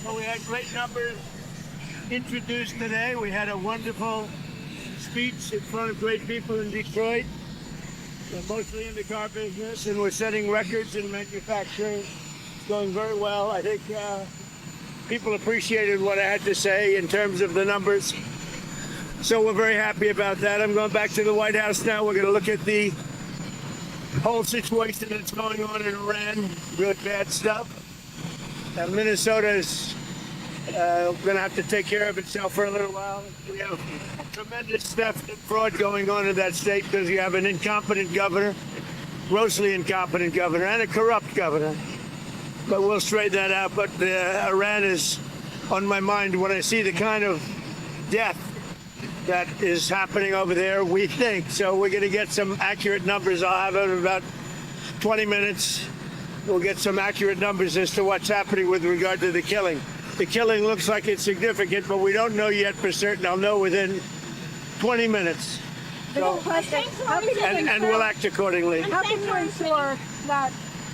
Well, we had great numbers introduced today. We had a wonderful speech in front of great people in Detroit. They're mostly in the car business, and we're setting records in manufacturing. It's going very well. I think people appreciated what I had to say in terms of the numbers. So we're very happy about that. I'm going back to the White House now. We're going to look at the whole situation that's going on in Iran. Really bad stuff. Minnesota's going to have to take care of itself for a little while. We have tremendous theft and fraud going on in that state because you have an incompetent governor, grossly incompetent governor, and a corrupt governor. But we'll straighten that out. But Iran is on my mind when I see the kind of death that is happening over there, we think. So we're going to get some accurate numbers. I'll have it in about 20 minutes. We'll get some accurate numbers as to what's happening with regard to the killing. The killing looks like it's significant, but we don't know yet for certain. I'll know within 20 minutes. So, and we'll act accordingly. How can you ensure that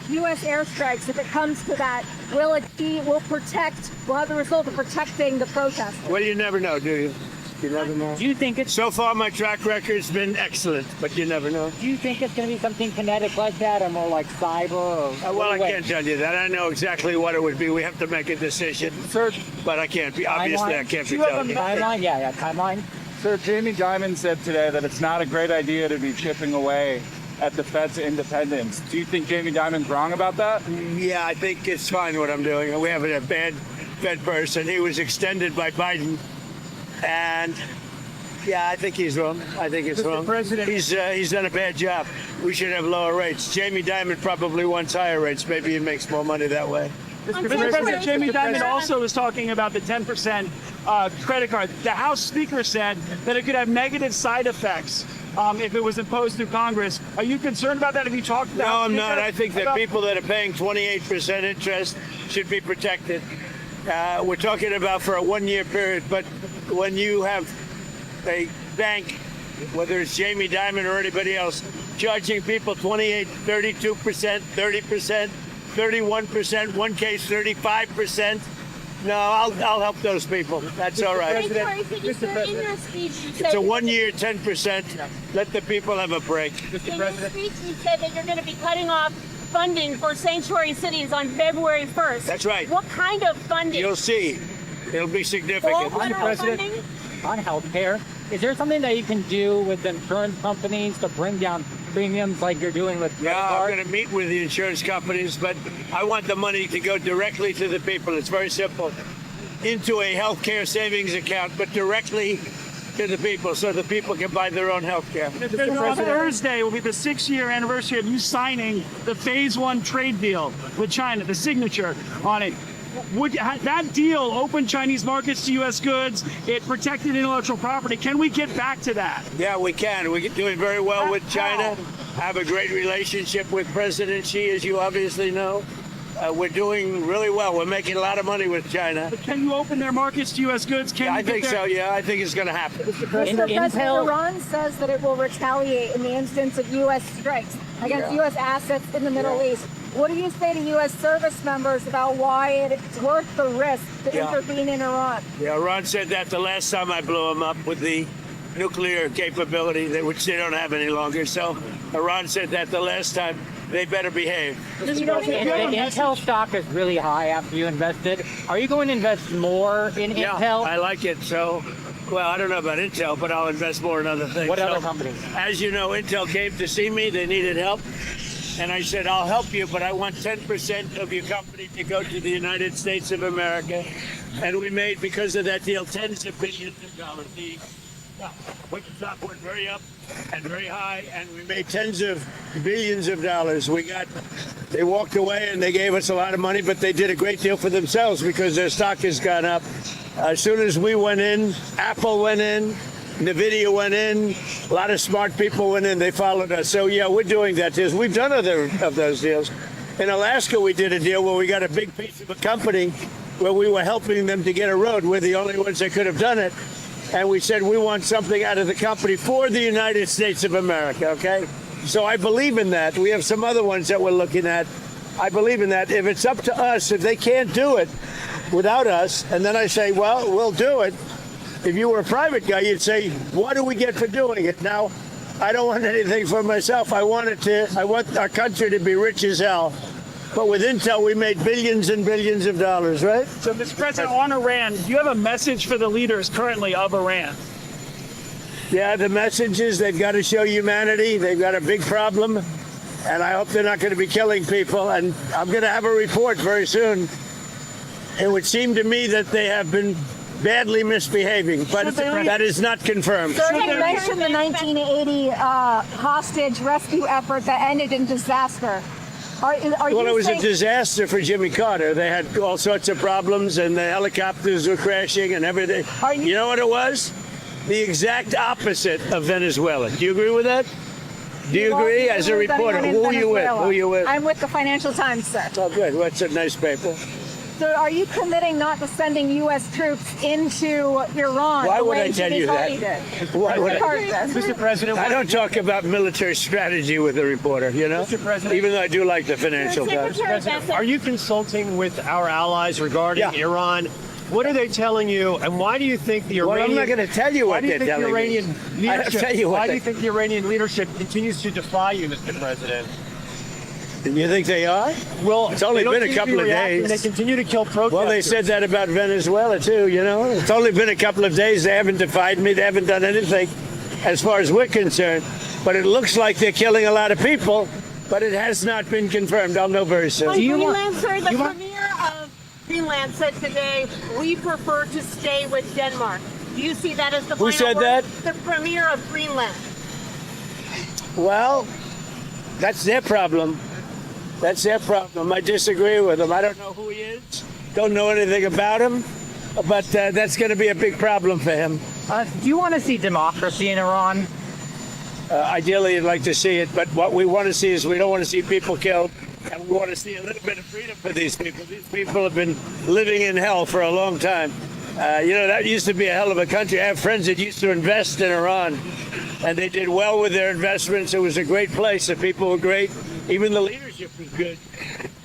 U.S. airstrikes, if it comes to that, will have the result of protecting the protesters? Well, you never know, do you? You never know. Do you think it's... So far, my track record's been excellent, but you never know. Do you think it's going to be something kinetic like that, or more like cyber? Or well, I can't tell you that. I know exactly what it would be. We have to make a decision. Sir, but I can't be. Obviously, I can't be telling you. Timeline? Yeah, timeline. Sir, Jamie Dimon said today that it's not a great idea to be chipping away at the Fed's independence. Do you think Jamie Dimon's wrong about that? Yeah, I think it's fine what I'm doing. We have a bad Fed person. He was extended by Biden. And yeah, I think he's wrong. I think it's wrong. President, he's done a bad job. We should have lower rates. Jamie Dimon probably wants higher rates. Maybe he makes more money that way. Mr. President, Jamie Dimon also was talking about the 10% credit card. The House Speaker said that it could have negative side effects if it was imposed through Congress. Are you concerned about that? Have you talked to the House No, I'm Speaker not. I think that people that are paying 28% interest should be protected. We're talking about for a 1-year period, but when you have a bank, whether it's Jamie Dimon or anybody else, charging people 28, 32%, 30%, 31%, one case 35%, no, I'll help those people. That's all right. Mr. President, It's a 1 year, 10%. Let the people have a break. In your speech, you said that you're going to be cutting off funding for sanctuary cities on February 1st. That's right. What kind of funding? You'll see. It'll be significant. Mr. President, on healthcare, is there something that you can do with insurance companies to bring down premiums like you're doing with credit Yeah, I'm cards? going to meet with the insurance companies, but I want the money to go directly to the people. It's very simple. Into a healthcare savings account, but directly to the people so the people can buy their own health care. On Thursday will be the 6-year anniversary of you signing the Phase 1 trade deal with China, the signature on it. Would that deal open Chinese markets to U.S. goods? It protected intellectual property. Can we get back to that? Yeah, we can. We're doing very well with China. Have a great relationship with President Xi, as you obviously know. We're doing really well. We're making a lot of money with China. But can you open their markets to U.S. goods? Yeah, I think so. Yeah, I think it's going to happen. Mr. President, Iran says that it will retaliate in the instance of U.S. strikes against U.S. assets in the Middle East. What do you say to U.S. service members about why it's worth the risk to intervene in Iran? Yeah, Iran said that the last time I blew them up with the nuclear capability, which they don't have any longer. So Iran said that the last time. They better behave. The Intel stock is really high after you invested. Are you going to invest more in Intel? I like it. So, well, I don't know about Intel, but I'll invest more in other things. What other companies? As you know, Intel came to see me. They needed help. And I said, I'll help you, but I want 10% of your company to go to the United States of America. And we made, because of that deal, tens of billions of dollars. The stock went very up and very high, and we made tens of billions of dollars. They walked away and they gave us a lot of money, but they did a great deal for themselves because their stock has gone up. As soon as we went in, Apple went in, NVIDIA went in, a lot of smart people went in, they followed us. So yeah, we're doing that. We've done other of those deals. In Alaska, we did a deal where we got a big piece of a company where we were helping them to get a road. We're the only ones that could have done it. And we said, we want something out of the company for the United States of America, okay? So I believe in that. We have some other ones that we're looking at. I believe in that. If it's up to us, if they can't do it, without us. And then I say, well, we'll do it. If you were a private guy, you'd say, what do we get for doing it? Now, I don't want anything for myself. I want our country to be rich as hell. But with Intel, we made billions and billions of dollars, right? So, Mr. President, on Iran, do you have a message for the leaders currently of Iran? Yeah, the message is they've got to show humanity. They've got a big problem. And I hope they're not going to be killing people. And I'm going to have a report very soon. It would seem to me that they have been badly misbehaving, but that is not confirmed. Sir, you mentioned the 1980 hostage rescue effort that ended in disaster. Well, it was a disaster for Jimmy Carter. They had all sorts of problems, and the helicopters were crashing and everything. You know what it was? The exact opposite of Venezuela. Do you agree with that? Do you agree? As a reporter, who are you with? Who are you with? I'm with the Financial Times, sir. Oh, good. Well, it's a nice paper. So are you committing not to sending U.S. troops into Iran? Why would I tell you that? Why would I? Mr. President, I don't talk about military strategy with a reporter, you know? Mr. President. Even though I do like the Financial Times. Are you consulting with our allies regarding Iran? What are they telling you, and why do you think the Iranian? Well, I'm not going to tell you what they're telling me. Why do you think the Iranian leadership continues to defy you, Mr. President? You think they are? Well, it's only been a couple of days. They continue to kill protesters. Well, they said that about Venezuela too. You know, it's only been a couple of days. They haven't defied me. They haven't done anything, as far as we're concerned. But it looks like they're killing a lot of people. But it has not been confirmed. I'll know very soon. Greenland, sir, the premier of Greenland said today, we prefer to stay with Denmark. Do you see that as the final Who said word? that? The premier of Greenland. Well, that's their problem. That's their problem. I disagree with them. I don't know who he is. Don't know anything about him. But that's going to be a big problem for him. do you want to see democracy in Iran? Ideally, I'd like to see it. But what we want to see is we don't want to see people killed. And we want to see a little bit of freedom for these people. These people have been living in hell for a long time. You know, that used to be a hell of a country. I have friends that used to invest in Iran. And they did well with their investments. It was a great place. The people were great. Even the leadership was good.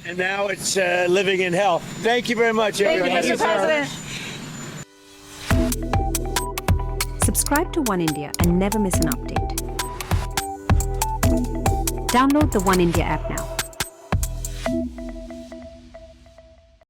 And now it's living in hell. Thank you very much, everyone. Thank you, Mr. President. Subscribe to One India and never miss an update. Download the One India app now.